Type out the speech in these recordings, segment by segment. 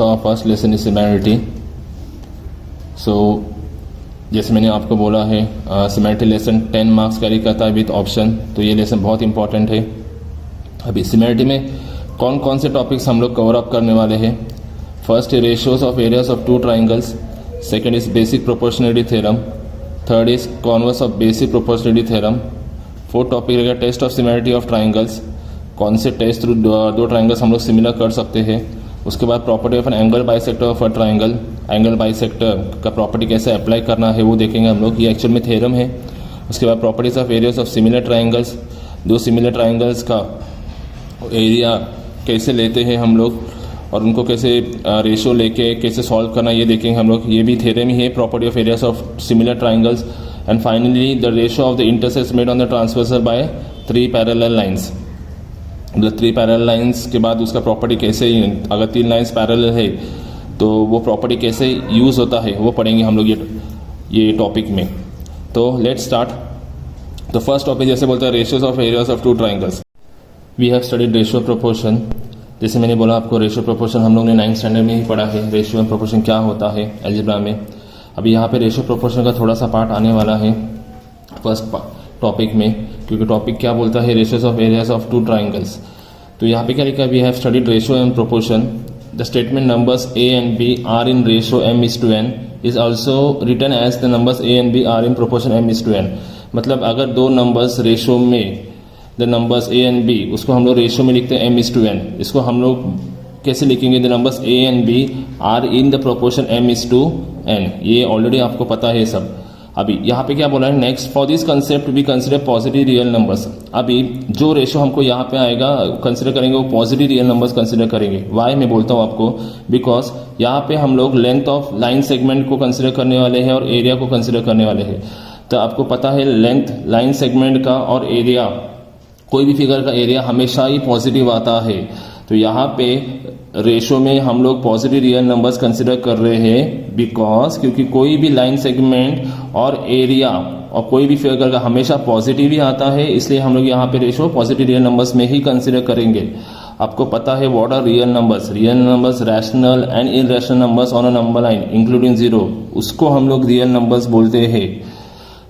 So first lesson is similarity. So जैसे मैंने आपको बोला है सिमिलैरिटी लेसन 10 मार्क्स कैरी करता है विथ ऑप्शन, तो ये लेसन बहुत इंपॉर्टेंट है। अभी सिमिलैरिटी में कौन कौन से टॉपिक्स हम लोग कवर अप करने वाले हैं। फर्स्ट है ratios of areas of two triangles, second is basic proportionality theorem, third is converse of basic proportionality theorem, fourth topic रहेगा test of similarity of triangles, कौन से टेस्ट थ्रू दो ट्राइंगल्स हम लोग सिमिलर कर सकते हैं। उसके बाद property of an angle bisector of a triangle, angle bisector का प्रॉपर्टी कैसे अप्लाई करना है वो देखेंगे हम लोग, ये एक्चुअल में थ्योरम है। उसके बाद properties of areas of similar triangles, दो सिमिलर ट्राइंगल्स का एरिया कैसे लेते हैं हम लोग और उनको कैसे रेशो लेके कैसे सॉल्व करना ये देखेंगे हम लोग, ये भी थ्योरम ही है, property of areas of similar triangles. And finally the ratio of the intersects made on the transversal by 3 parallel lines. मतलब 3 पैरेलल लाइंस के बाद उसका प्रॉपर्टी कैसे, अगर 3 लाइंस पैरेलल है तो वो प्रॉपर्टी कैसे यूज़ होता है वो पढ़ेंगे हम लोग ये टॉपिक में। तो लेट्स स्टार्ट। तो फर्स्ट टॉपिक जैसे बोलते हैं ratios of areas of two triangles. We have studied ratio proportion. जैसे मैंने बोला आपको रेशियो प्रोपोर्शन हम लोग ने 9th स्टैंडर्ड में ही पढ़ा है, रेशियो एंड प्रोपोर्शन क्या होता है अलजेब्रा में। अभी यहाँ पे रेशियो प्रोपोर्शन का थोड़ा सा पार्ट आने वाला है फर्स्ट टॉपिक में, क्योंकि टॉपिक क्या बोलता है ratios of areas of two triangles. तो यहाँ पे क्या लिखा है, we have studied ratio and proportion. The statement numbers a and b are in ratio m:n is also written as the numbers a and b are in proportion m:n। मतलब अगर दो numbers ratio में, the numbers a and b उसको हम लोग ratio में लिखते हैं m:n। इसको हम लोग कैसे लिखेंगे, the numbers a and b are in the proportion m:n। ये ऑलरेडी आपको पता है सब। अभी यहाँ पे क्या बोला है, next for this concept we consider positive real numbers. अभी जो रेशो हमको यहाँ पे आएगा कंसिडर करेंगे वो पॉजिटिव रियल नंबर्स कंसिडर करेंगे। वाई मैं बोलता हूँ आपको, बिकॉज यहाँ पे हम लोग लेंथ ऑफ लाइन सेगमेंट को कंसिडर करने वाले हैं और एरिया को कंसिडर करने वाले हैं। तो आपको पता है लेंथ लाइन सेगमेंट का और एरिया, कोई भी फिगर का एरिया हमेशा ही पॉजिटिव आता है। तो यहाँ पे रेशो में हम लोग पॉजिटिव रियल नंबर्स कंसिडर कर रहे हैं बिकॉज क्योंकि कोई भी लाइन सेगमेंट और एरिया और कोई भी फिगर का हमेशा पॉजिटिव ही आता है, इसलिए हम लोग यहाँ पे रेशो पॉजिटिव रियल नंबर्स में ही कंसिडर करेंगे। आपको पता है what are real numbers, real numbers rational and irrational numbers on a number line including zero, उसको हम लोग रियल नंबर्स बोलते हैं।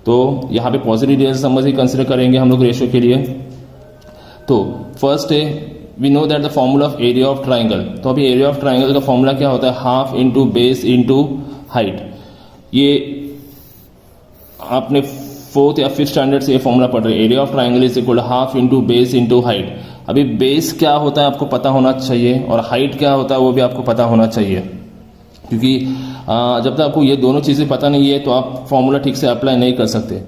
तो यहाँ पे पॉजिटिव रियल नंबर्स ही कंसिडर करेंगे हम लोग रेशो के लिए। तो फर्स्ट है we know that the formula of area of triangle. तो अभी एरिया ऑफ ट्राइंगल का फॉर्मूला क्या होता है, half into base into height. ये आपने 4th या 5th स्टैंडर्ड से ये फॉर्मूला पढ़ रहे हैं, area of triangle is equal half into base into height. अभी बेस क्या होता है आपको पता होना चाहिए और हाइट क्या होता है वो भी आपको पता होना चाहिए, क्योंकि जब तक आपको ये दोनों चीज़ें पता नहीं है तो आप फॉर्मूला ठीक से अप्लाई नहीं कर सकते।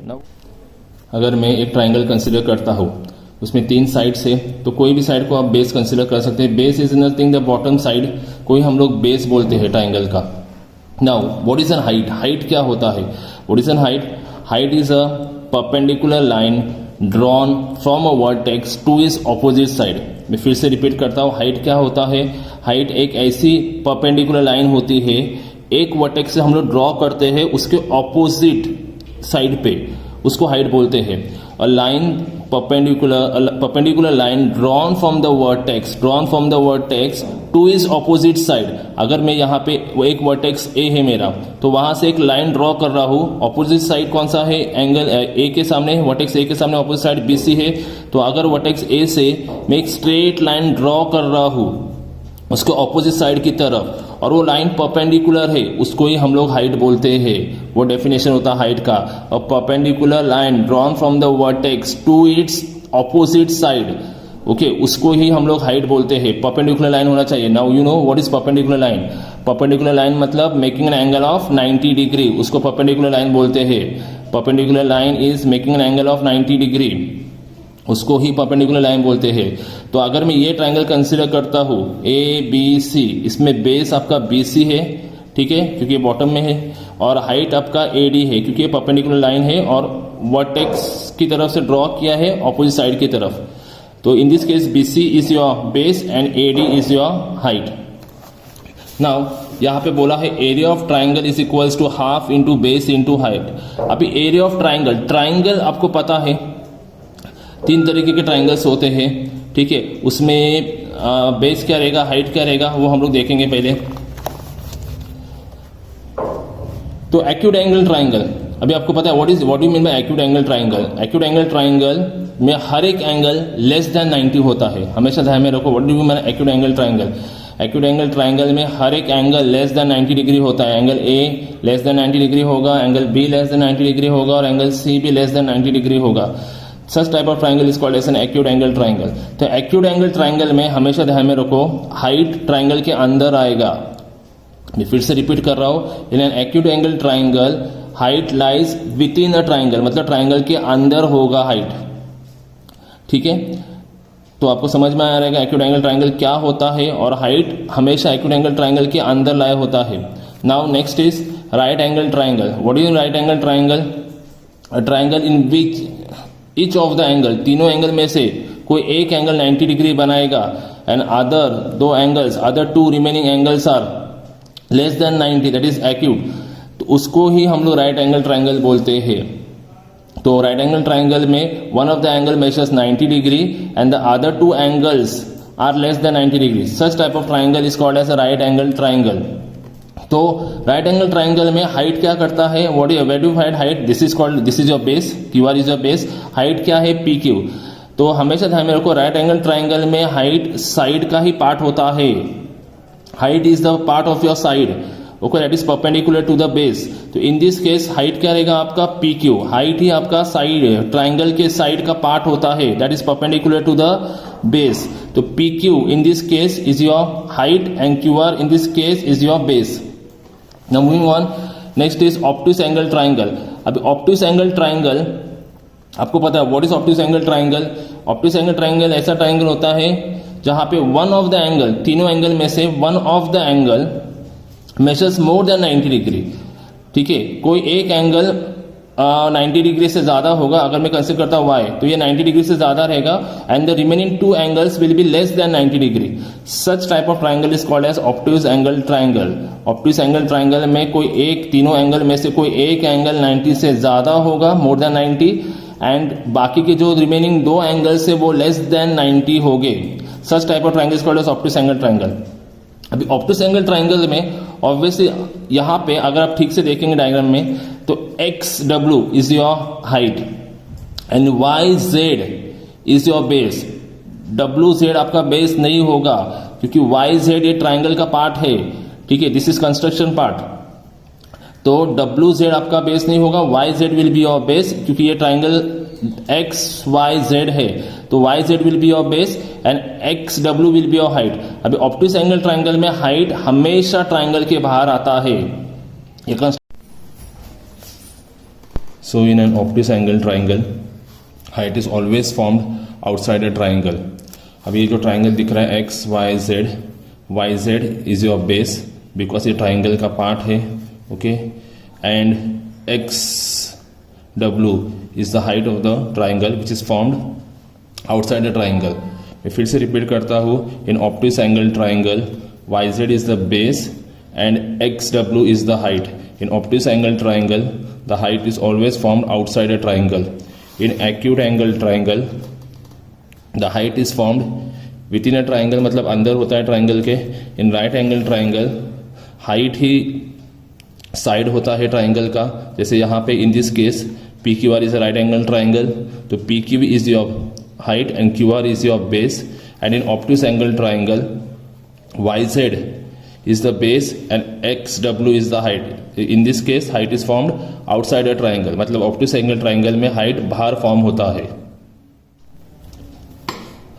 अगर मैं एक ट्राइंगल कंसिडर करता हूँ उसमें 3 साइड्स है, तो कोई भी साइड को आप बेस कंसिडर कर सकते हैं। Base is nothing the bottom side, कोई हम लोग बेस बोलते हैं ट्राइंगल का। Now what is an height, height क्या होता है, what is an height, height is a perpendicular line drawn from a vertex two is opposite side. मैं फिर से रिपीट करता हूँ, हाइट क्या होता है, हाइट एक ऐसी परपेंडिकुलर लाइन होती है, एक वर्टेक्स से हम लोग ड्रॉ करते हैं उसके ऑपोजिट साइड पे, उसको हाइट बोलते हैं। A line perpendicular line drawn from the vertex to its opposite side। अगर मैं यहाँ पे एक वर्टेक्स ए है मेरा, तो वहां से एक लाइन ड्रॉ कर रहा हूँ, ऑपोजिट साइड कौन सा है, एंगल ए के सामने, वर्टेक्स ए के सामने ऑपोजिट साइड बीसी है। तो अगर वर्टेक्स ए से मैं एक स्ट्रेट लाइन ड्रॉ कर रहा हूँ उसके ऑपोजिट साइड की तरफ और वो लाइन परपेंडिकुलर है, उसको ही हम लोग हाइट बोलते हैं। वो डेफिनेशन होता है हाइट का, a perpendicular line drawn from the vertex to its opposite side. Okay, उसको ही हम लोग हाइट बोलते हैं। परपेंडिकुलर लाइन होना चाहिए। Now you know what is perpendicular line. Perpendicular line मतलब making an angle of 90 degree, उसको परपेंडिकुलर लाइन बोलते हैं। Perpendicular line is making an angle of 90 degree, उसको ही परपेंडिकुलर लाइन बोलते हैं। तो अगर मैं ये ट्राइंगल कंसिडर करता हूँ ए बी सी, इसमें बेस आपका बी सी है, ठीक है, क्योंकि ये बॉटम में है, और हाइट आपका ए डी है क्योंकि ये परपेंडिकुलर लाइन है और वर्टेक्स की तरफ से ड्रॉ किया है ऑपोजिट साइड की तरफ। तो in this case B C is your base and A D is your height. Now यहाँ पे बोला है area of triangle is equals to half into base into height. अभी एरिया ऑफ ट्राइंगल, ट्राइंगल आपको पता है 3 तरीके के ट्राइंगल्स होते हैं, ठीक है। उसमें बेस क्या रहेगा, हाइट क्या रहेगा, वो हम लोग देखेंगे पहले। तो एक्यूट एंगल ट्राइंगल, अभी आपको पता है what you mean by acute angle triangle. Acute angle triangle में हर एक एंगल लेस देन 90 होता है, हमेशा ध्यान में रखो। What do you mean acute angle triangle? Acute angle triangle में हर एक एंगल लेस देन 90 डिग्री होता है। Angle A less than 90 degree होगा, angle B less than 90 degree होगा और एंगल सी भी लेस देन 90 डिग्री होगा। Such type of triangle is called as an acute angle triangle. तो एक्यूट एंगल ट्राइंगल में हमेशा ध्यान में रखो हाइट ट्राइंगल के अंदर आएगा। मैं फिर से रिपीट कर रहा हूं, in an acute angle triangle height lies with in a triangle, मतलब ट्राइंगल के अंदर होगा हाइट। ठीक है, तो आपको समझ में आ रहेगा एक्यूट एंगल ट्राइंगल क्या होता है और हाइट हमेशा एक्यूट एंगल ट्राइंगल के अंदर लाया होता है। Now next is right angle triangle. What is right angle triangle? A triangle in which each of the angle, तीनों एंगल में से कोई एक एंगल 90 डिग्री बनाएगा एंड अदर दो angles, other two remaining angles are less than 90, that is acute. तो उसको ही हम लोग राइट एंगल ट्राइंगल बोलते हैं। तो राइट एंगल ट्राइंगल में one of the angle measures 90 degree and the other two angles are less than 90 degree. Such type of triangle is called as a right angle triangle. तो right angle triangle में height क्या करता है? What is where to find height? This is your base, Q R is your base. Height क्या है? P Q. तो हमेशा ध्यान में रखो राइट एंगल ट्राइंगल में हाइट साइड का ही पार्ट होता है। Height is the part of your side, okay, that is perpendicular to the base. तो इन दिस केस हाइट क्या रहेगा आपका? P Q. हाइट ही आपका साइड, ट्राइंगल के साइड का पार्ट होता है, that is perpendicular to the base. तो P Q in this case is your height and Q R in this case is your base. Now moving on, next is obtuse angle triangle. अभी obtuse angle triangle आपको पता है what is obtuse angle triangle? Obtuse angle triangle ऐसा triangle होता है जहां पे one of the angle, तीनों एंगल में से one of the angle measures more than 90 degree. ठीक है, कोई एक एंगल 90 डिग्री से ज्यादा होगा, अगर मैं कंसीडर करता हूं y, तो ये 90 डिग्री से ज्यादा रहेगा and the remaining two angles will be less than 90 degree. Such type of triangle is called as obtuse angle triangle. Obtuse angle triangle में कोई एक, तीनों एंगल में से कोई एक एंगल 90 से ज्यादा होगा, मोर देन 90, एंड बाकी के जो रिमेनिंग दो एंगल्स है वो लेस देन 90 हो गए। Such type of triangle is called as obtuse angle triangle. अभी ऑब्टूस एंगल ट्राइंगल में ऑब्वियसली यहां पे अगर आप ठीक से देखेंगे डायग्राम में, तो X W is your height and Y Z is your base. W Z आपका बेस नहीं होगा क्योंकि वाई जेड ये ट्राइंगल का पार्ट है। ठीक है, दिस इज कंस्ट्रक्शन पार्ट। तो डब्ल्यू जेड आपका बेस नहीं होगा, Y Z will be your base, क्योंकि ये ट्राइंगल एक्स वाई जेड है, तो Y Z will be your base and X W will be your height. अभी ऑब्टूस एंगल ट्राइंगल में हाइट हमेशा ट्राइंगल के बाहर आता है। So in an obtuse angle triangle height is always formed outside a triangle. अभी ये जो ट्राइंगल दिख रहा है X Y Z is your base because ये ट्राइंगल का पार्ट है, okay, and X W is the height of the triangle which is formed outside the triangle. मैं फिर से रिपीट करता हूँ, in obtuse angle triangle Y Z is the base and X W is the height. In obtuse angle triangle the height is always formed outside a triangle. In acute angle triangle the height is formed within a triangle, मतलब अंदर होता है triangle के। In right angle triangle height ही side होता है triangle का, जैसे यहाँ पे in this case P Q R is a right angle triangle, तो P Q is your height and QR is your base, and in obtuse angle triangle YZ is the base and XW is the height. In this case height is formed outside a triangle, मतलब obtuse angle triangle में height बाहर form होता है।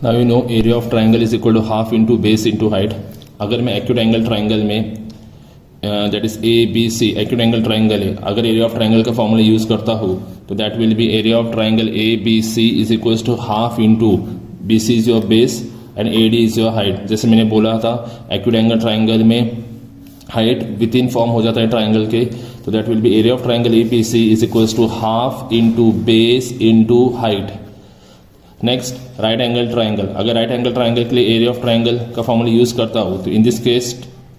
Now you know area of triangle is equal to half into base into height। अगर मैं acute angle triangle में that is A B C acute angle triangle है, अगर एरिया ऑफ ट्राइंगल का फॉर्मूला यूज करता हूँ तो that will be area of triangle A B C is equal to half into B C is your base and A D is your height. जैसे मैंने बोला था एक्यूट एंगल ट्राइंगल में height within form हो जाता है triangle के, तो that will be area of triangle A B C is equal to half into base into height. Next right angle triangle, अगर राइट एंगल ट्राइंगल के लिए area of triangle का formula use करता हूँ तो in this case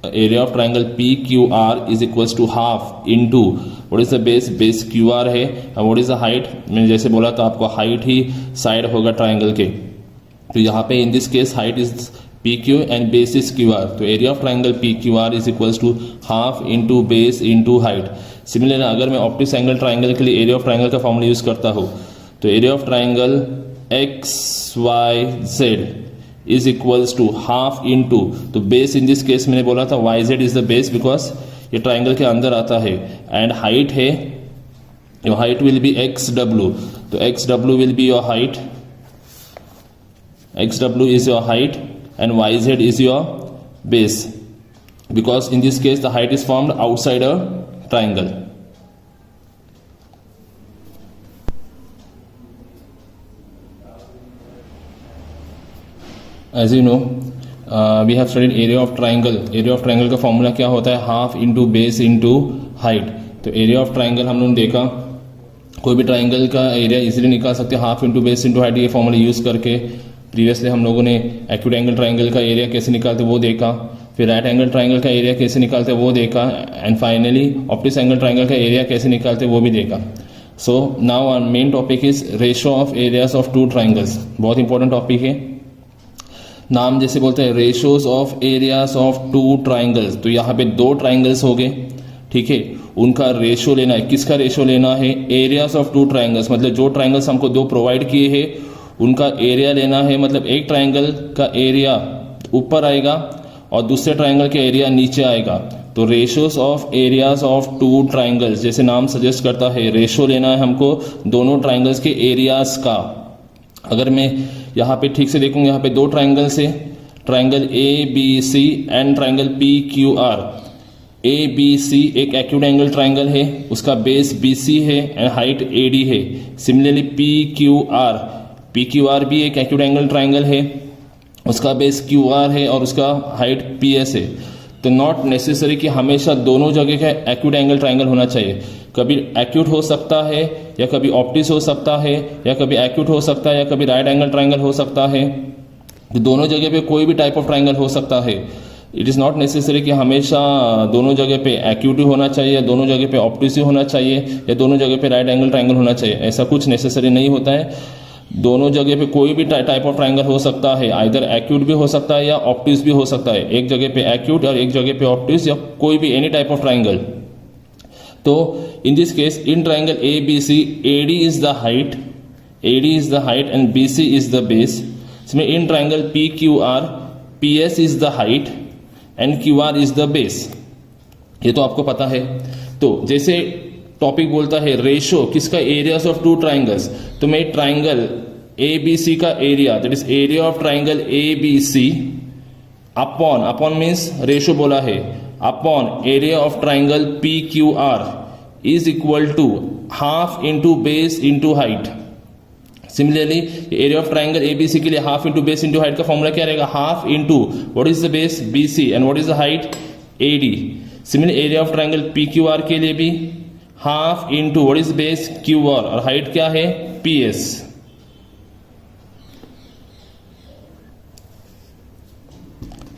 area of triangle P Q R is equals to half into what is the base Q R है, what is the height, मैंने जैसे बोला था आपको हाइट ही साइड होगा ट्राइंगल के, तो यहाँ पे in this case height is P Q and base is Q R, तो area of triangle P Q R is equals to half into base into height. Similarly अगर मैं ऑप्टिक एंगल ट्राइंगल के लिए area of triangle का formula use करता हूँ, तो area of triangle X Y Z is equals to half into, तो base in this case मैंने बोला था Y Z is the base because ये ट्राइंगल के अंदर आता है, एंड हाइट है, your height will be X W, तो X W will be your height, X W is your height and yz is your base, because in this case the height is formed outside a triangle. As you know, we have studied area of triangle. area of triangle का formula क्या होता है, half into base into height. तो area of triangle हम लोगों ने देखा, कोई भी ट्राइंगल का एरिया इजीली निकाल सकते हैं half into base into height, ये फॉर्मूला यूज करके। प्रीवियसली हम लोगों ने एक्यूट एंगल ट्राइंगल का एरिया कैसे निकालते वो देखा, फिर राइट एंगल ट्राइंगल का एरिया कैसे निकालते वो देखा, and finally optic angle triangle का एरिया कैसे निकालते वो भी देखा। So now our main topic is ratio of areas of two triangles. बहुत इंपॉर्टेंट टॉपिक है, नाम जैसे बोलते हैं ratios of areas of two triangles. तो यहाँ पे दो ट्राइंगल्स हो गए, ठीक है, उनका रेशियो लेना है। किसका रेशियो लेना है, एरियाज ऑफ टू ट्राइंगल्स, मतलब जो ट्राइंगल्स हमको दो प्रोवाइड किए हैं उनका एरिया लेना है। मतलब एक ट्राइंगल का एरिया ऊपर आएगा और दूसरे ट्राइंगल के एरिया नीचे आएगा। तो ratios of areas of two triangles, जैसे नाम सजेस्ट करता है, रेशियो लेना है हमको दोनों ट्राइंगल्स के एरियाज का। अगर मैं यहाँ पे ठीक से देखूंगा, यहाँ पे दो ट्राइंगल्स है, triangle A B C and triangle P Q R. A B C एक एक्यूट एंगल ट्राइंगल है, उसका बेस बी सी है एंड हाइट ए डी है। Similarly P Q are, P Q are भी एक एक्यूट एंगल ट्राइंगल है, उसका base Q R है और उसका हाइट पी एस है। तो नॉट नेसेसरी कि हमेशा दोनों जगह का एक्यूट एंगल ट्राइंगल होना चाहिए। कभी एक्यूट हो सकता है या कभी ऑप्टिस हो सकता है या कभी एक्यूट हो सकता है या कभी राइट एंगल ट्राइंगल हो सकता है। तो दोनों जगह पे कोई भी टाइप ऑफ ट्राइंगल हो सकता है। इट इज़ नॉट नेसेसरी कि हमेशा दोनों जगह पे एक्यूट होना चाहिए या दोनों जगह पे ऑप्टिस होना चाहिए या दोनों जगह पे राइट एंगल ट्राइंगल होना चाहिए। ऐसा कुछ नेसेसरी नहीं होता है। दोनों जगह पे कोई भी टाइप ऑफ ट्राइंगल हो सकता है, आइदर एक्यूट भी हो सकता है या ऑप्टिस भी हो सकता है। एक जगह पे एक्यूट और एक जगह पे ऑप्टिस या कोई भी एनी टाइप ऑफ ट्राइंगल। तो in this case in triangle A B C, AD is the height, AD is the height and BC is the base. इसमें in triangle P Q R, PS is the height and QR is the base. ये तो आपको पता है। तो जैसे topic बोलता है रेशियो किसका, एरियाज ऑफ टू ट्राइंगल्स, तो मैं ट्राइंगल ABC का area, that is area of triangle ABC upon means ratio बोला है, upon area of triangle PQR is equal to half into base into height. Similarly area of triangle ABC के लिए half into base into height का formula क्या रहेगा, half into what is the base BC and what is the height AD। Similar area of triangle PQR के लिए भी half into what is base QR और height क्या है PS।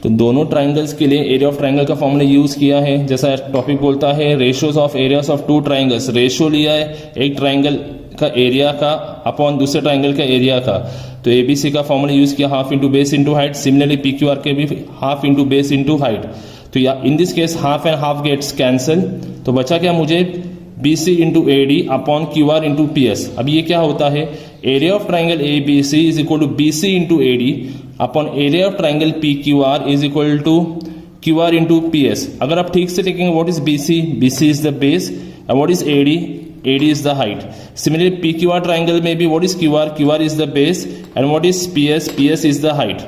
तो दोनों ट्राइंगल्स के लिए एरिया ऑफ ट्राइंगल का फॉर्मूला यूज किया है। जैसा टॉपिक बोलता है ratios of areas of two triangles, ratio लिया है एक ट्राइंगल का एरिया का अपॉन दूसरे ट्राइंगल का एरिया का। तो ABC का फॉर्मूला यूज किया half into base into height. Similarly PQR के भी half into base into height. तो या in this case half and half gets cancel, तो बचा क्या मुझे BC into AD upon QR into PS। अब ये क्या होता है, area of triangle ABC is equal to BC into AD upon area of triangle PQR is equal to QR into PS। अगर आप ठीक से देखेंगे what is BC, BC is the base and what is AD, AD is the height. Similarly PQR triangle में भी what is QR, QR is the base and what is PS, PS is the height.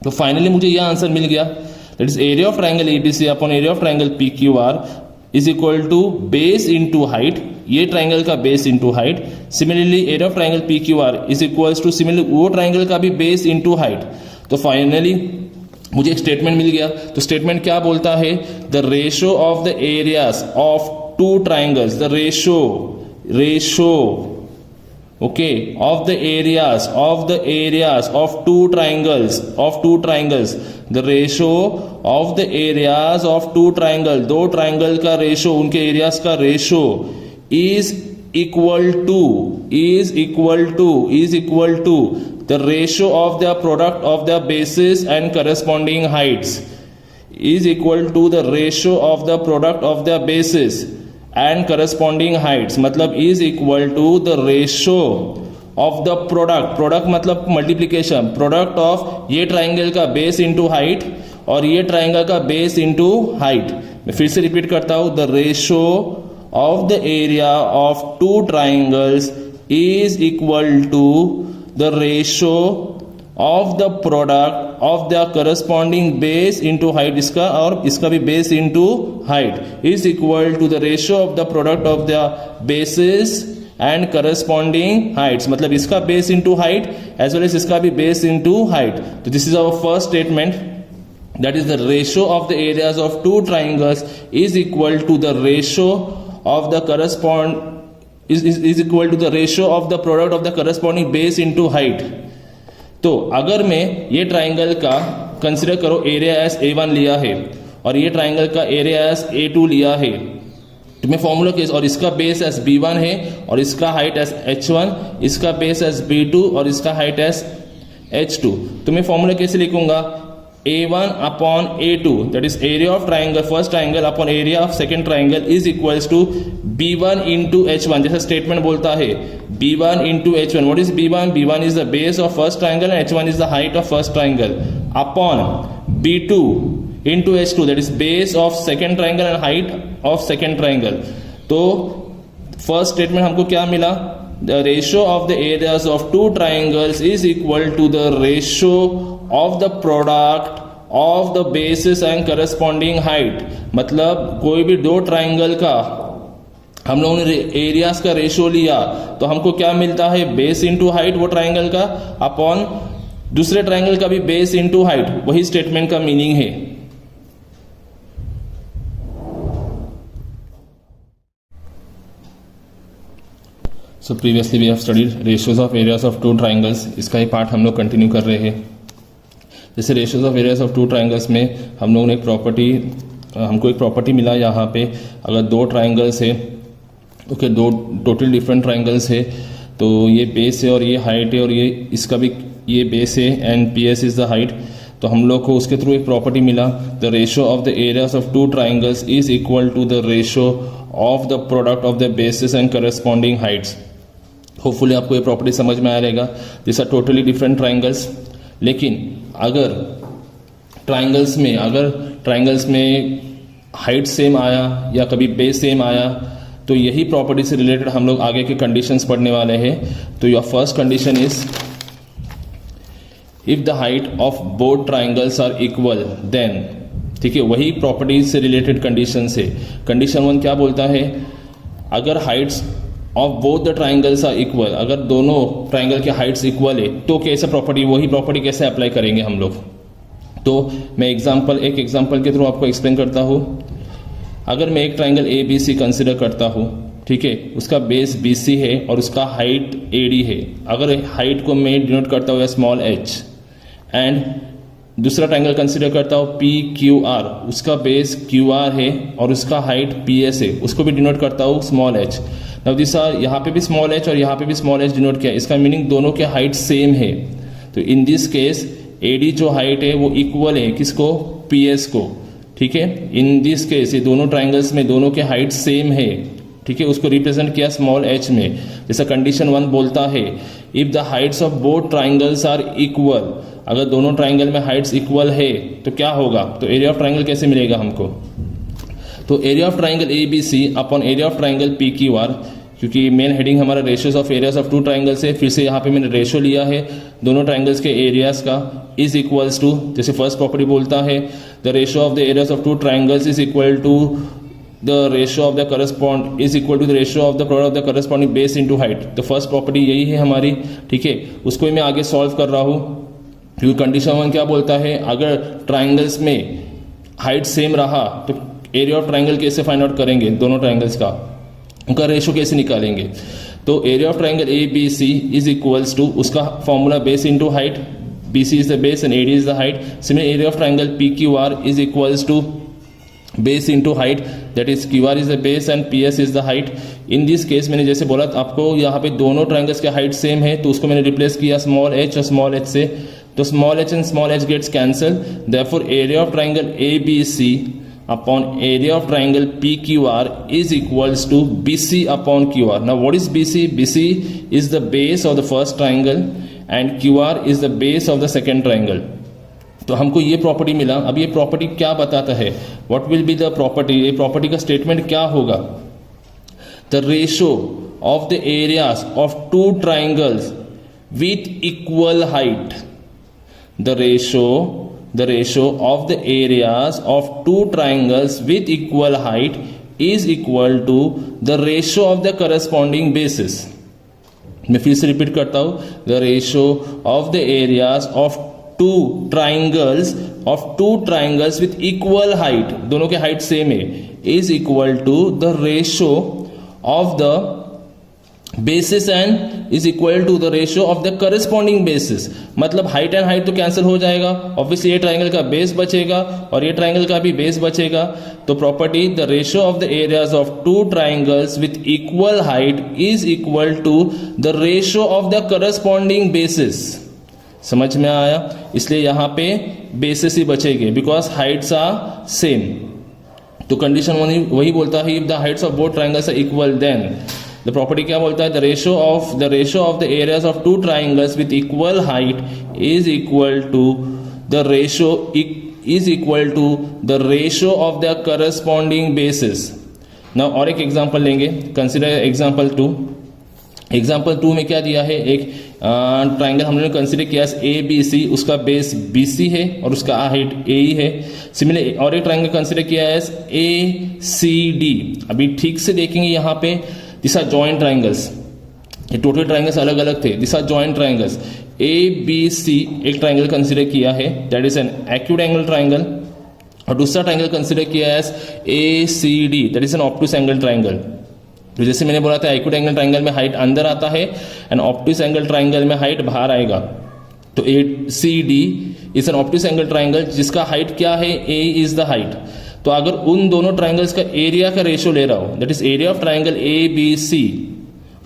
तो finally मुझे यह answer मिल गया, that is area of triangle ABC upon area of triangle PQR is equal to base into height, ये triangle का base into height. Similarly area of triangle PQR is equals two similarly वो triangle का भी base into height. तो finally मुझे एक statement मिल गया। तो स्टेटमेंट क्या बोलता है, the ratio of the areas of two triangles, the ratio okay of the areas of two triangles, the ratio of the areas of two triangle, दो triangle का रेशियो, उनके एरियाज का ratio is equal to the ratio of the product of the bases and corresponding heights, is equal to the ratio of the product of the bases and corresponding heights. मतलब is equal to the ratio of the product मतलब multiplication, product of ये triangle का base into height और ये triangle का base into height. मैं फिर से रिपीट करता हूं, the ratio of the area of two triangles is equal to the ratio of the product of the corresponding base into height, इसका और इसका भी base into height is equal to the ratio of the product of the bases and corresponding heights. मतलब इसका base into height as well as इसका भी base into height. तो this is our first statement, that is the ratio of the areas of two triangles is equal to the ratio of the is equal to the ratio of the product of the corresponding base into height. तो अगर मैं ये triangle का consider करो area S A1 लिया है और ये ट्राइंगल का एरिया एस A2 लिया है, तो मैं फॉर्मूला केस, और इसका बेस एस B1 है और इसका हाइट एस H1, इसका बेस एस B2 और इसका हाइट एस H2, तो मैं फॉर्मूला कैसे लिखूंगा, A1 upon A2, that is area of triangle first triangle upon area of second triangle is equals to B1 into H1. जैसा statement बोलता है B1 into H1. What is B1? B1 is the base of first triangle and H1 is the height of first triangle upon B2 into H2, that is base of second triangle and height of second triangle. तो first statement हमको क्या मिला, the ratio of the areas of two triangles is equal to the ratio of the product of the bases and corresponding height. मतलब कोई भी दो triangle का हम लोगों ने एरियाज का रेशियो लिया तो हमको क्या मिलता है, बेस इंटू हाइट वो ट्राइंगल का अपॉन दूसरे ट्राइंगल का भी बेस इंटू हाइट. वही स्टेटमेंट का मीनिंग है. So previously we have studied ratios of areas of two triangles. इसका ही पार्ट हम लोग कंटिन्यू कर रहे हैं. जैसे ratios of areas of two triangles में हम लोगों ने हमको एक प्रॉपर्टी मिला यहाँ पे, अगर दो ट्राइंगल्स है, ओके, दो टोटल डिफरेंट ट्राइंगल्स है, तो ये बेस है और ये हाइट है और ये इसका भी ये बेस है and P S is the height. तो हम लोग को उसके थ्रू एक प्रॉपर्टी मिला, the ratio of the areas of two triangles is equal to the ratio of the product of the bases and corresponding heights. Hopefully आपको ये property समझ में आ रहेगा. This are totally different triangles, लेकिन अगर ट्राइंगल्स में हाइट सेम आया या कभी बेस सेम आया, तो यही प्रॉपर्टी से रिलेटेड हम लोग आगे के कंडीशंस पढ़ने वाले हैं. तो your first condition is if the height of both triangles are equal then, ठीक है, वही प्रॉपर्टी से रिलेटेड कंडीशन है. कंडीशन 1 क्या बोलता है, अगर heights of both the triangles are equal, अगर दोनों ट्राइंगल के हाइट्स इक्वल है तो कैसे वही प्रॉपर्टी कैसे अप्लाई करेंगे हम लोग. तो मैं एक एग्जांपल के थ्रू आपको एक्सप्लेन करता हूँ. अगर मैं एक triangle A B C consider करता हूँ, ठीक है, उसका बेस बी सी है और उसका हाइट ए डी है. अगर हाइट को मैं डिनोट करता हूँ स्मॉल एच, एंड दूसरा ट्राइंगल कंसिडर करता हूँ पी क्यू आर, उसका बेस क्यू आर है और उसका हाइट पी एस है, उसको भी डिनोट करता हूँ small H. Now this are, यहाँ पे भी स्मॉल एच और यहाँ पे भी स्मॉल एच डिनोट किया, इसका मीनिंग दोनों के हाइट सेम है. तो in this case A D जो हाइट है वो इक्वल है किसको, पी एस को. ठीक है, इन दिस केस ये दोनों ट्राइंगल्स में दोनों के हाइट सेम है. ठीक है, उसको रिप्रेजेंट किया स्मॉल एच में. जैसा कंडीशन 1 बोलता है, if the heights of both triangles are equal, अगर दोनों ट्राइंगल में हाइट्स इक्वल है तो क्या होगा, तो एरिया ऑफ ट्राइंगल कैसे मिलेगा हमको. तो area of triangle A B C upon area of triangle P Q R, क्योंकि मेन हेडिंग हमारा ratios of areas of two triangles है. फिर से यहाँ पे मैंने रेशियो लिया है दोनों ट्राइंगल्स के एरियाज का, इज इक्वल्स टू, जैसे फर्स्ट प्रॉपर्टी बोलता है, the ratio of the areas of two triangles is equal to the ratio of the correspond is equal to the ratio of the product of the corresponding base into height. तो first property यही है हमारी. ठीक है, उसको मैं आगे solve कर रहा हूँ, क्योंकि कंडीशन 1 क्या बोलता है, अगर ट्राइंगल्स में हाइट सेम रहा तो एरिया ऑफ ट्राइंगल कैसे फाइंड आउट करेंगे, दोनों ट्राइंगल्स का उनका रेशियो कैसे निकालेंगे. तो area of triangle A B C is equals to, उसका formula base into height, B C is the base and A D is the height. Similar area of triangle P Q R is equals to base into height, that is Q R is the base and P S is the height. In this case मैंने जैसे बोला आपको यहाँ पे दोनों triangles के height same है, तो उसको मैंने रिप्लेस किया स्मॉल एच और स्मॉल एच से, तो small H and small H gets cancel, therefore area of triangle A B C upon area of triangle PQR is equals to BC upon QR. Now what is BC? BC is the base of the first triangle and QR is the base of the second triangle. तो हमको ये property मिला। अब ये property क्या बताता है? What will be the property? ये प्रॉपर्टी का स्टेटमेंट क्या होगा? The ratio of the areas of two triangles with equal height. The ratio of the areas of two triangles with equal height is equal to the ratio of the corresponding bases. मैं फिर से repeat करता हूं, the ratio of the areas of two triangles with equal height, दोनों के height same है, is equal to the ratio of the bases and is equal to the ratio of the corresponding bases. मतलब height and height तो cancel हो जाएगा, obviously ये triangle का base बचेगा और ये ट्राइंगल का भी बेस बचेगा। तो property the ratio of the areas of two triangles with equal height is equal to the ratio of the corresponding bases. समझ में आया? इसलिए यहां पे बेसिस ही बचेंगे बिकॉज हाइट्स आर सेम। तो कंडीशन वही बोलता है, if the heights of both triangles are equal then the property क्या बोलता है? The ratio of the areas of two triangles with equal height is equal to the ratio of the corresponding bases. Now और एक example लेंगे, consider example 2। Example 2 में क्या दिया है? एक ट्राइंगल हमने कंसीडर किया ए बी सी, उसका बेस बी सी है और उसका हाइट ए ही है। सिमिलर और एक ट्राइंगल कंसीडर किया है ए सी डी। अभी ठीक से देखेंगे यहाँ पे, दिस आर जॉइंट ट्राइंगल्स, ये टोटल ट्राइंगल्स अलग अलग थे, this are joint triangles. A B C एक ट्राइंगल कंसीडर किया है, that is an acute angle triangle, और दूसरा ट्राइंगल कंसीडर किया है A C D, that is an obtuse angle triangle. तो जैसे मैंने बोला था एक्यूट एंगल ट्राइंगल में हाइट अंदर आता है एंड ऑब्टूस एंगल ट्राइंगल में हाइट बाहर आएगा। तो ए C D is an obtuse angle triangle जिसका हाइट क्या है? A is the height. तो अगर उन दोनों ट्राइंगल्स का एरिया का रेशियो ले रहा हूं, that is area of triangle A B C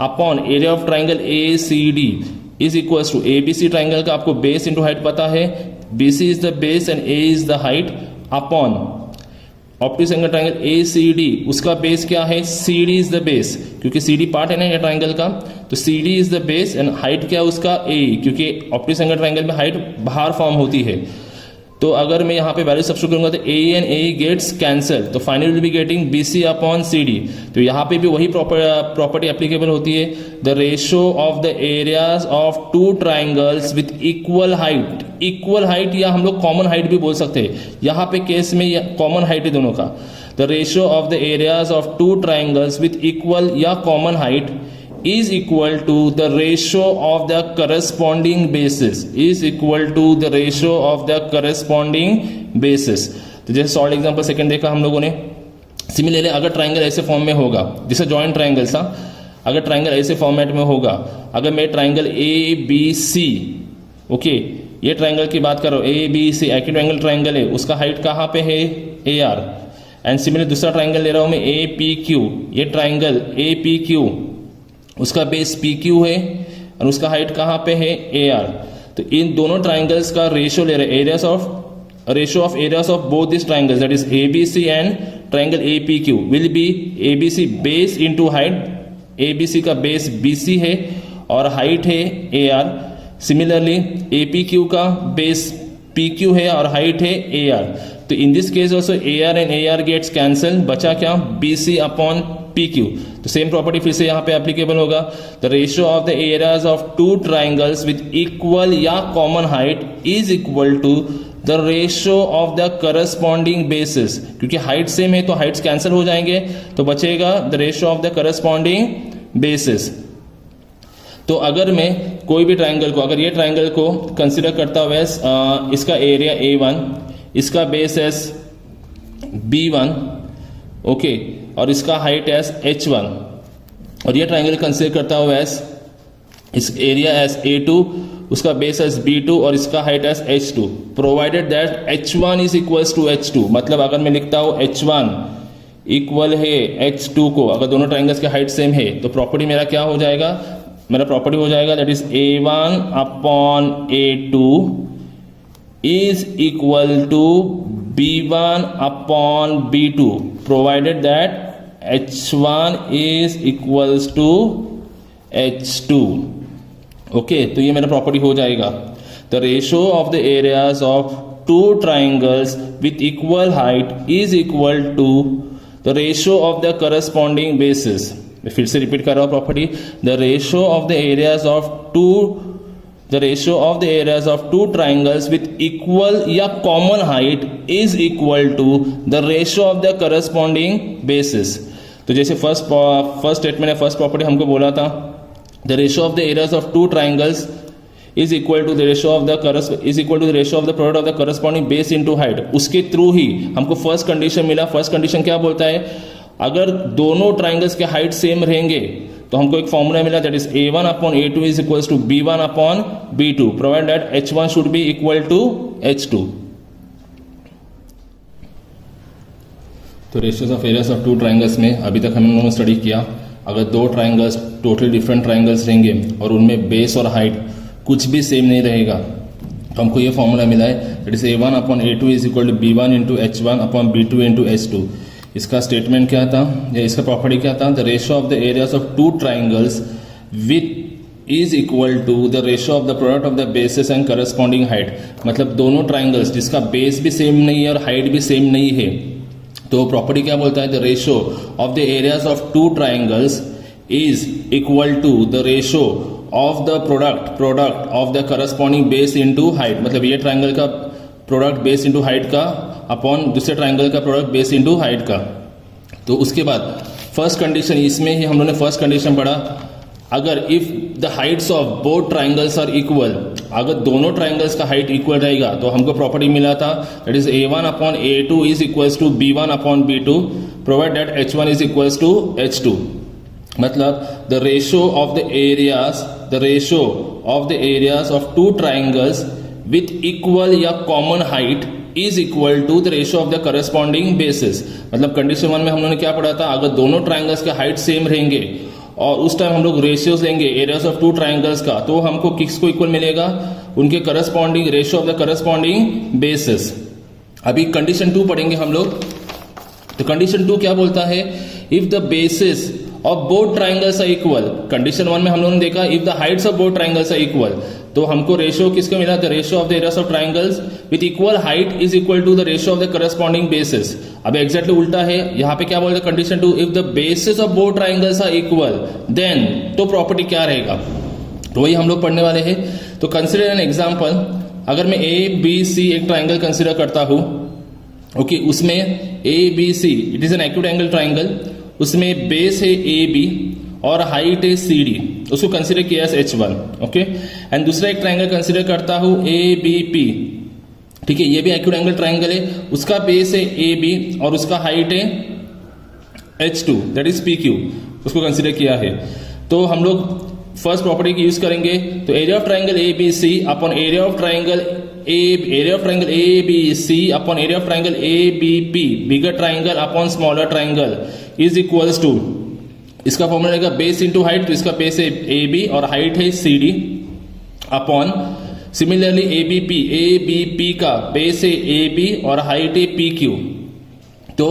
upon area of triangle A C D is equal to A B C triangle का आपको बेस इंटू हाइट पता है, B C is the base and A is the height, upon obtuse angle triangle A C D, उसका base क्या है? C D is the base, क्योंकि C D part है ना ये ट्राइंगल का, तो C D is the base and height क्या उसका? ए, क्योंकि ऑब्टूस एंगल ट्राइंगल में हाइट बाहर फॉर्म होती है। तो अगर मैं यहाँ पे वैल्यू सब्स्टिट्यूट करूंगा तो A and A gets cancel, तो finally will be getting B C upon C D. तो यहाँ पे भी वही प्रॉपर्टी एप्लीकेबल होती है, the ratio of the areas of two triangles with equal height. Equal height या हम लोग कॉमन हाइट भी बोल सकते हैं, यहाँ पे केस में कॉमन हाइट है दोनों का। The ratio of the areas of two triangles with equal या common height is equal to the ratio of the corresponding bases, is equal to the ratio of the corresponding bases। तो जैसे solve example second देखा हम लोगों ने। Similarly अगर triangle ऐसे form में होगा, जैसे जॉइंट ट्राइंगल्स था, अगर ट्राइंगल ऐसे फॉर्मेट में होगा, अगर मैं triangle A B C, okay ये ट्राइंगल की बात कर रहा हूँ, A B C acute angle triangle है, उसका हाइट कहाँ पे है? A R. एंड सिमिलर दूसरा ट्राइंगल ले रहा हूँ मैं ए पी क्यू, ये ट्राइंगल ए पी क्यू, उसका बेस पी क्यू है और उसका हाइट कहाँ पे है? A R. तो इन दोनों ट्राइंगल्स का रेशियो ले रहे हैं, ratio of areas of both this triangles, that is A B C and triangle A P Q will be A B C base into height. A B C का base B C है और height है A R. Similarly A P Q का base P Q है और height है A R. तो in this case also A R and A R gets cancel, बचा क्या? B C upon P Q. तो सेम प्रॉपर्टी फिर से यहाँ पे एप्लीकेबल होगा, the ratio of the areas of two triangles with equal या common height is equal to the ratio of the corresponding bases. क्योंकि हाइट सेम है तो हाइट्स कैंसिल हो जाएंगे, तो बचेगा the ratio of the corresponding bases. तो अगर मैं कोई भी ट्राइंगल को, अगर ये ट्राइंगल को कंसिडर करता हुआ इसका एरिया A1, इसका बेस एस B1, ओके, और इसका हाइट एस H1, और ये ट्राइंगल कंसिडर करता हुआ इस एरिया एस A2, उसका बेस एस B2 और इसका height as H2, provided that H1 is equals to H2। मतलब अगर मैं लिखता हूं H1 इक्वल है H2 को, अगर दोनों ट्राइंगल्स के हाइट सेम है तो प्रॉपर्टी मेरा क्या हो जाएगा, मेरा प्रॉपर्टी हो जाएगा that is A1 upon A2 is equal to B1 upon B2 provided that H1 is equals to H2। Okay, तो ये मेरा प्रॉपर्टी हो जाएगा। The ratio of the areas of two triangles with equal height is equal to the ratio of the corresponding bases. मैं फिर से repeat कर रहा हूं property, the ratio of the areas of two triangles with equal या common height is equal to the ratio of the corresponding bases. तो जैसे first statement है, फर्स्ट प्रॉपर्टी हमको बोला था the ratio of the areas of two triangles is equal to the ratio of the product of the corresponding base into height. उसके through ही हमको first condition मिला। फर्स्ट कंडीशन क्या बोलता है, अगर दोनों ट्राइंगल्स के हाइट सेम रहेंगे तो हमको एक फॉर्मूला मिला that is A1 upon A2 is equals to B1 upon B2 provide that H1 should be equal to H2। तो ratios of areas of two triangles में अभी तक हम लोगों ने स्टडी किया, अगर दो ट्राइंगल्स टोटली डिफरेंट ट्राइंगल्स रहेंगे और उनमें बेस और हाइट कुछ भी सेम नहीं रहेगा तो हमको ये फॉर्मूला मिला है that is A1 upon A2 is equal to B1 into H1 upon B2 into H2। इसका स्टेटमेंट क्या था या इसका प्रॉपर्टी क्या था, the ratio of the areas of two triangles with is equal to the ratio of the product of the bases and corresponding height. मतलब दोनों triangles जिसका बेस भी सेम नहीं है और हाइट भी सेम नहीं है, तो प्रॉपर्टी क्या बोलता है, the ratio of the areas of two triangles is equal to the ratio of the product of the corresponding base into height. मतलब ये ट्राइंगल का प्रोडक्ट बेस इनटू हाइट का अपॉन दूसरे ट्राइंगल का प्रोडक्ट बेस इनटू हाइट का। तो उसके बाद फर्स्ट कंडीशन, इसमें ही हम लोगों ने फर्स्ट कंडीशन पढ़ा, अगर if the heights of both triangles are equal, अगर दोनों ट्राइंगल्स का हाइट इक्वल रहेगा तो हमको प्रॉपर्टी मिला था that is A1 upon A2 is equals to B1 upon B2 provide that H1 is equals to H2। मतलब the ratio of the areas of two triangles with equal या common height is equal to the ratio of the corresponding bases. मतलब condition 1 में हम लोगों ने क्या पढ़ा था, अगर दोनों ट्राइंगल्स के हाइट सेम रहेंगे और उस टाइम हम लोग रेशियोज लेंगे एरियाज ऑफ टू ट्राइंगल्स का, तो हमको किसको इक्वल मिलेगा, उनके corresponding ratio of the corresponding basis. अभी कंडीशन 2 पढ़ेंगे हम लोग। तो कंडीशन 2 क्या बोलता है, if the bases of both triangles are equal. Condition 1 में हम लोगों ने देखा if the heights of both triangles are equal, तो हमको रेशियो किसका मिला, the ratio of the areas of triangles with equal height is equal to the ratio of the corresponding bases. अब एग्जैक्टली उल्टा है, यहाँ पे क्या बोलते हैं condition 2, if the bases of both triangles are equal then, तो प्रॉपर्टी क्या रहेगा, तो वही हम लोग पढ़ने वाले हैं। तो कंसिडर एन एग्जांपल, अगर मैं ABC एक ट्राइंगल कंसिडर करता हूं, ओके, उसमें ABC it is an acute angle triangle, उसमें बेस है AB और हाइट है CD, उसको कंसिडर किया H1, ओके। एंड दूसरा एक ट्राइंगल कंसिडर करता हूं ABP, ठीक है, ये भी एक्यूट एंगल ट्राइंगल है, उसका बेस है AB और उसका हाइट है H2 दैट इज PQ, उसको कंसिडर किया है। तो हम लोग फर्स्ट प्रॉपर्टी की यूज करेंगे, तो area of triangle ABC upon area of triangle ABC upon area of triangle ABP, bigger triangle upon smaller triangle is equals to, इसका फॉर्मूला रहेगा बेस इंटू हाइट, तो इसका बेस है AB और height है CD अपॉन सिमिलरली ABP का base है AB और हाइट है PQ। तो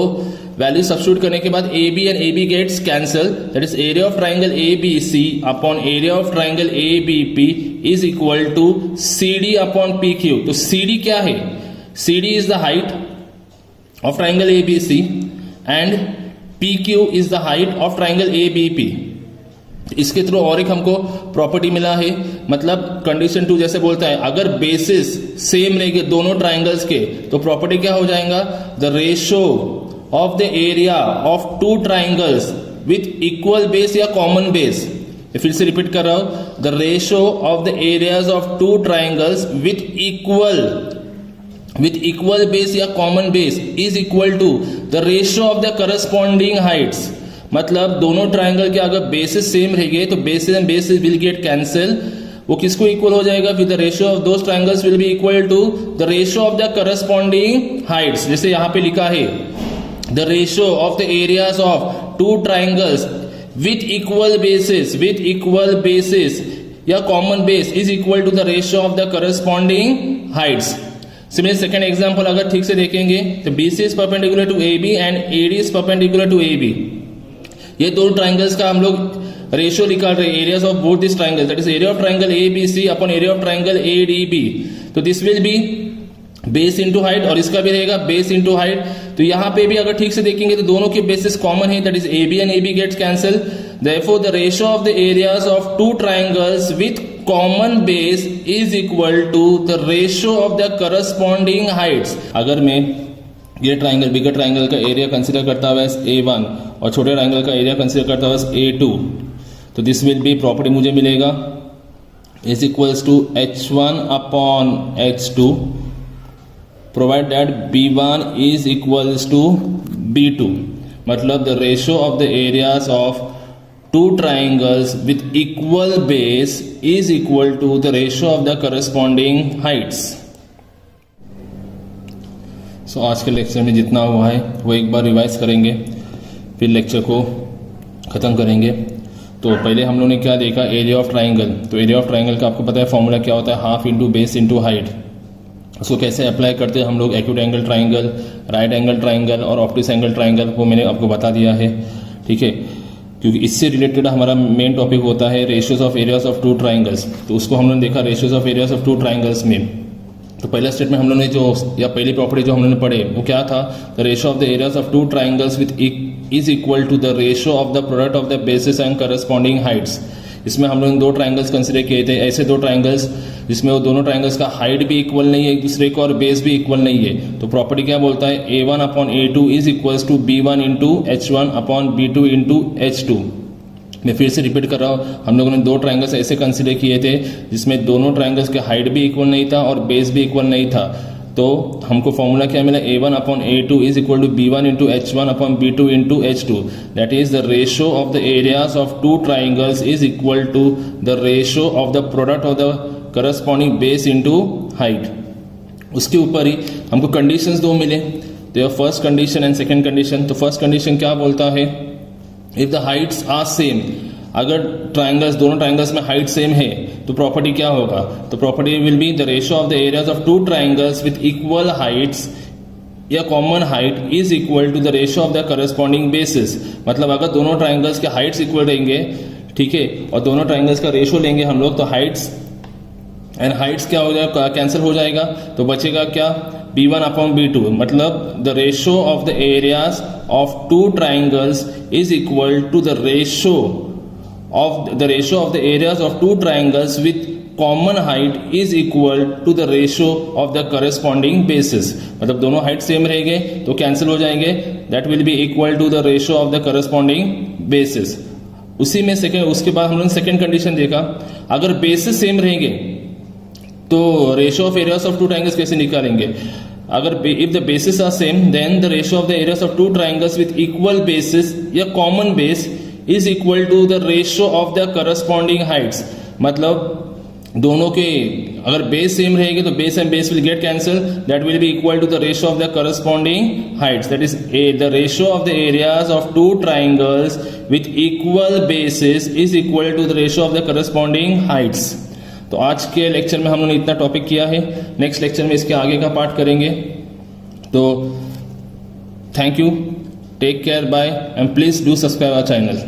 वैल्यू सब्स्टिट्यूट करने के बाद AB and AB gets cancel, that is area of triangle ABC upon area of triangle ABP is equal to CD upon PQ। तो CD क्या है, CD is the height of triangle ABC and PQ is the height of triangle ABP। इसके through और एक हमको property मिला है, मतलब कंडीशन 2 जैसे बोलता है अगर बेसिस सेम रहेंगे दोनों ट्राइंगल्स के, तो प्रॉपर्टी क्या हो जाएगा, the ratio of the area of two triangles with equal base या कॉमन बेस। फिर से रिपीट कर रहा हूं, the ratio of the areas of two triangles with equal base या common base is equal to the ratio of the corresponding heights. मतलब दोनों triangle के अगर बेसिस सेम रहेंगे तो bases and bases will get cancel, वो किसको equal हो जाएगा, फिर the ratio of those triangles will be equal to the ratio of the corresponding heights. जैसे यहां पे लिखा है the ratio of the areas of two triangles with equal bases या common base is equal to the ratio of the corresponding heights. Similar second example अगर ठीक से देखेंगे तो BC is perpendicular to AB and AD is perpendicular to AB. ये दो triangles का हम लोग रेशियो निकाल रहे हैं, areas of both this triangle, that is area of triangle ABC upon area of triangle ADB. तो this will be base into height और इसका भी रहेगा बेस इंटू हाइट. तो यहाँ पे भी अगर ठीक से देखेंगे तो दोनों के बेसिस कॉमन है, that is AB and AB gets cancel. Therefore the ratio of the areas of two triangles with common base is equal to the ratio of the corresponding heights. अगर मैं ये ट्राइंगल बिगर ट्राइंगल का area consider करता हुआ A1 और छोटे triangle का area consider करता हुआ A2, तो दिस विल बी प्रॉपर्टी मुझे मिलेगा is equals to H1 upon H2 provide that B1 is equals to B2. मतलब the ratio of the areas of two triangles with equal base is equal to the ratio of the corresponding heights. So आज के lecture में जितना हुआ है वो एक बार revise करेंगे, फिर लेक्चर को ख़त्म करेंगे. तो पहले हम लोगों ने क्या देखा, एरिया ऑफ ट्राइंगल. तो एरिया ऑफ ट्राइंगल का आपको पता है फॉर्मूला क्या होता है, half into base into height. उसको कैसे अप्लाई करते हैं हम लोग, acute angle triangle, right angle triangle और ऑब्टूस एंगल ट्राइंगल, वो मैंने आपको बता दिया है. ठीक है, क्योंकि इससे रिलेटेड हमारा मेन टॉपिक होता है ratios of areas of two triangles. तो उसको हम लोगों ने देखा ratios of areas of two triangles में. तो पहला स्टेट में हम लोगों ने जो या पहली प्रॉपर्टी जो हम लोगों ने पढ़े वो क्या था, the ratio of the areas of two triangles with is equal to the ratio of the product of the bases and corresponding heights. इसमें हम लोगों ने दो ट्राइंगल्स कंसिडर किए थे, ऐसे दो ट्राइंगल्स जिसमें वो दोनों ट्राइंगल्स का हाइट भी इक्वल नहीं है एक दूसरे को और बेस भी इक्वल नहीं है. तो प्रॉपर्टी क्या बोलता है, A1 upon A2 is equals to B1 into H1 upon B2 into H2. मैं फिर से रिपीट कर रहा हूँ, हम लोगों ने दो ट्राइंगल्स ऐसे कंसिडर किए थे जिसमें दोनों ट्राइंगल्स के हाइट भी इक्वल नहीं था और बेस भी इक्वल नहीं था. तो हमको फॉर्मूला क्या मिला, A1 upon A2 is equal to B1 into H1 upon B2 into H2. That is the ratio of the areas of two triangles is equal to the ratio of the product of the corresponding base into height. उसके ऊपर ही हमको conditions दो मिले, तो first condition and second condition. तो first condition क्या बोलता है, if the heights are same, अगर ट्राइंगल्स दोनों ट्राइंगल्स में हाइट सेम है तो प्रॉपर्टी क्या होगा, तो property will be the ratio of the areas of two triangles with equal heights या common height is equal to the ratio of the corresponding bases. मतलब अगर दोनों ट्राइंगल्स के हाइट्स इक्वल रहेंगे, ठीक है, और दोनों ट्राइंगल्स का रेशियो लेंगे हम लोग, तो हाइट्स एंड हाइट्स क्या हो जाएगा, कैंसिल हो जाएगा. तो बचेगा क्या, B1 अपॉन B2. मतलब the ratio of the areas of two triangles is equal to the ratio of the areas of two triangles with common height is equal to the ratio of the corresponding bases. मतलब दोनों height same रहेंगे तो cancel हो जाएंगे, that will be equal to the ratio of the corresponding bases. उसी में उसके बाद हम लोगों ने सेकेंड कंडीशन देखा, अगर बेसिस सेम रहेंगे तो ratio of areas of two triangles कैसे निकालेंगे. अगर if the bases are same then the ratio of the areas of two triangles with equal bases या common base is equal to the ratio of the corresponding heights. मतलब दोनों के अगर base same रहेंगे तो base and base will get cancel, that will be equal to the ratio of the corresponding heights. That is the ratio of the areas of two triangles with equal bases is equal to the ratio of the corresponding heights. तो आज के lecture में हम लोगों ने इतना topic किया है, नेक्स्ट लेक्चर में इसके आगे का पार्ट करेंगे. तो thank you, take care, bye, and please do subscribe our channel.